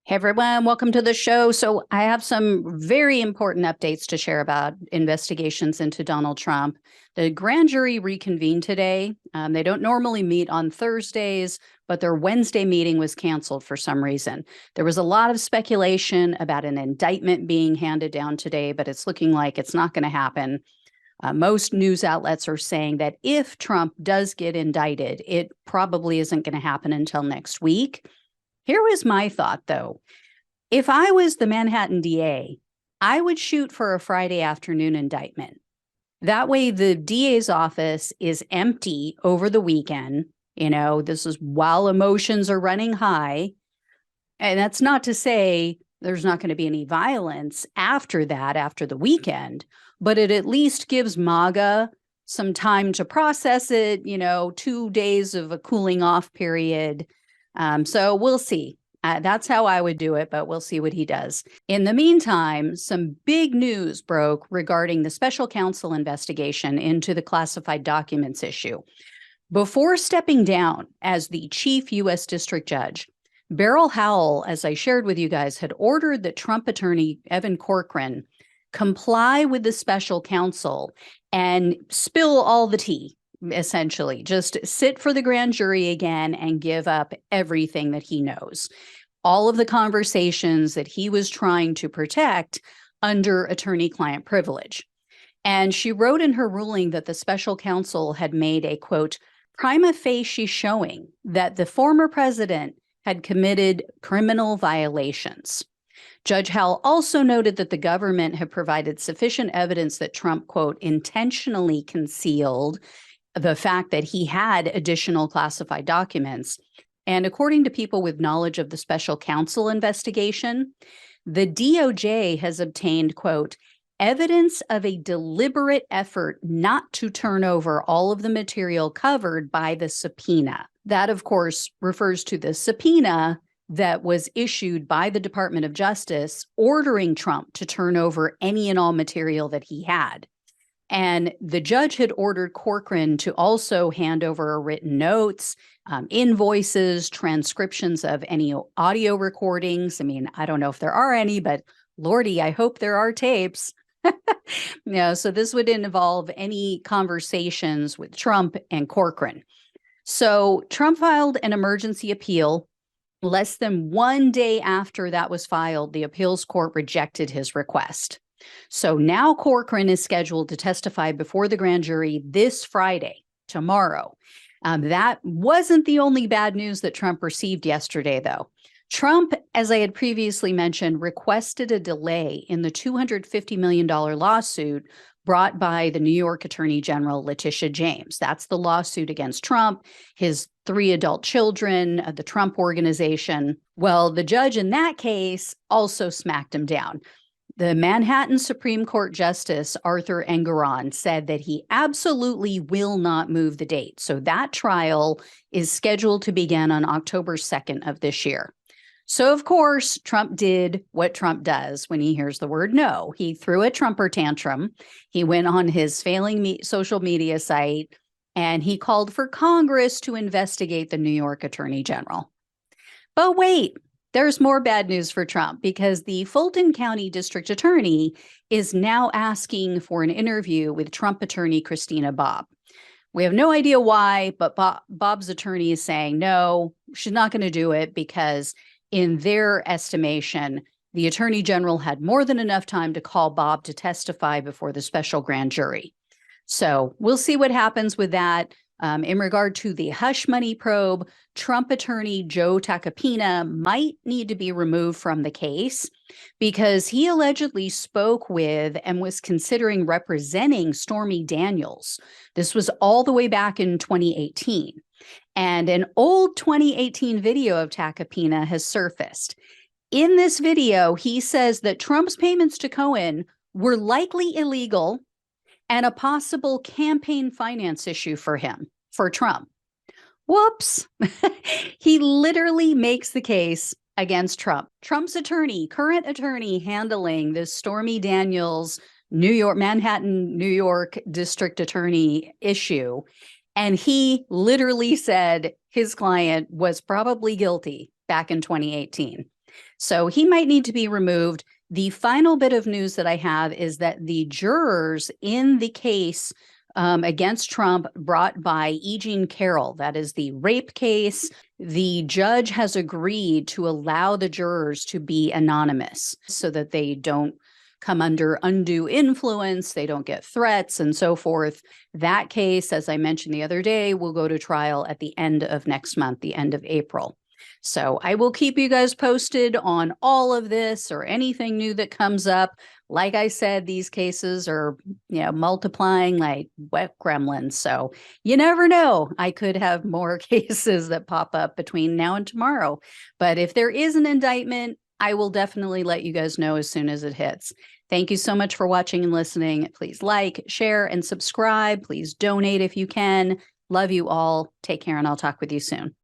Hey everyone, welcome to the show. So I have some very important updates to share about investigations into Donald Trump. The grand jury reconvened today. They don't normally meet on Thursdays, but their Wednesday meeting was canceled for some reason. There was a lot of speculation about an indictment being handed down today, but it's looking like it's not going to happen. Most news outlets are saying that if Trump does get indicted, it probably isn't going to happen until next week. Here was my thought, though. If I was the Manhattan DA, I would shoot for a Friday afternoon indictment. That way, the DA's office is empty over the weekend. This is while emotions are running high. And that's not to say there's not going to be any violence after that, after the weekend, but it at least gives MAGA some time to process it, 2 days of a cooling off period. So we'll see. That's how I would do it, but we'll see what he does. In the meantime, some big news broke regarding the special counsel investigation into the classified documents issue. Before stepping down as the chief U.S. district judge, Beryl Howell, as I shared with you guys, had ordered that Trump attorney Evan Corcoran comply with the special counsel and spill all the tea. Essentially, just sit for the grand jury again and give up everything that he knows. All of the conversations that he was trying to protect under attorney-client privilege. And she wrote in her ruling that the special counsel had made a, quote, prima facie showing that the former president had committed criminal violations. Judge Howell also noted that the government had provided sufficient evidence that Trump, quote, intentionally concealed the fact that he had additional classified documents. And according to people with knowledge of the special counsel investigation, the DOJ has obtained, quote, evidence of a deliberate effort not to turn over all of the material covered by the subpoena. That, of course, refers to the subpoena that was issued by the Department of Justice ordering Trump to turn over any and all material that he had. And the judge had ordered Corcoran to also hand over written notes, invoices, transcriptions of any audio recordings. I mean, I don't know if there are any, but Lordy, I hope there are tapes. So this would involve any conversations with Trump and Corcoran. So Trump filed an emergency appeal. Less than 1 day after that was filed, the appeals court rejected his request. So now Corcoran is scheduled to testify before the grand jury this Friday, tomorrow. That wasn't the only bad news that Trump received yesterday, though. Trump, as I had previously mentioned, requested a delay in the $250 million lawsuit brought by the New York Attorney General Letitia James. That's the lawsuit against Trump, his 3 adult children, the Trump Organization. Well, the judge in that case also smacked him down. The Manhattan Supreme Court Justice Arthur Engoron said that he absolutely will not move the date. So that trial is scheduled to begin on October 2nd of this year. So, of course, Trump did what Trump does when he hears the word no. He threw a Trumper tantrum. He went on his failing social media site and he called for Congress to investigate the New York Attorney General. But wait. There's more bad news for Trump because the Fulton County District Attorney is now asking for an interview with Trump attorney Christina Bobb. We have no idea why, but Bob's attorney is saying, no, she's not going to do it because in their estimation, the attorney general had more than enough time to call Bob to testify before the special grand jury. So we'll see what happens with that. In regard to the hush money probe, Trump attorney Joe Tacopina might need to be removed from the case because he allegedly spoke with and was considering representing Stormy Daniels. This was all the way back in 2018. And an old 2018 video of Tacopina has surfaced. In this video, he says that Trump's payments to Cohen were likely illegal and a possible campaign finance issue for Trump. Whoops. He literally makes the case against Trump. Trump's current attorney handling this Stormy Daniels, Manhattan, New York district attorney issue. And he literally said his client was probably guilty back in 2018. So he might need to be removed. The final bit of news that I have is that the jurors in the case against Trump brought by E. Jean Carroll, that is the rape case, the judge has agreed to allow the jurors to be anonymous so that they don't come under undue influence, they don't get threats and so forth. That case, as I mentioned the other day, will go to trial at the end of next month, the end of April. So I will keep you guys posted on all of this or anything new that comes up. Like I said, these cases are, multiplying like wet gremlins. So you never know. I could have more cases that pop up between now and tomorrow. But if there is an indictment, I will definitely let you guys know as soon as it hits. Thank you so much for watching and listening. Please like, share, and subscribe. Please donate if you can. Love you all. Take care, and I'll talk with you soon.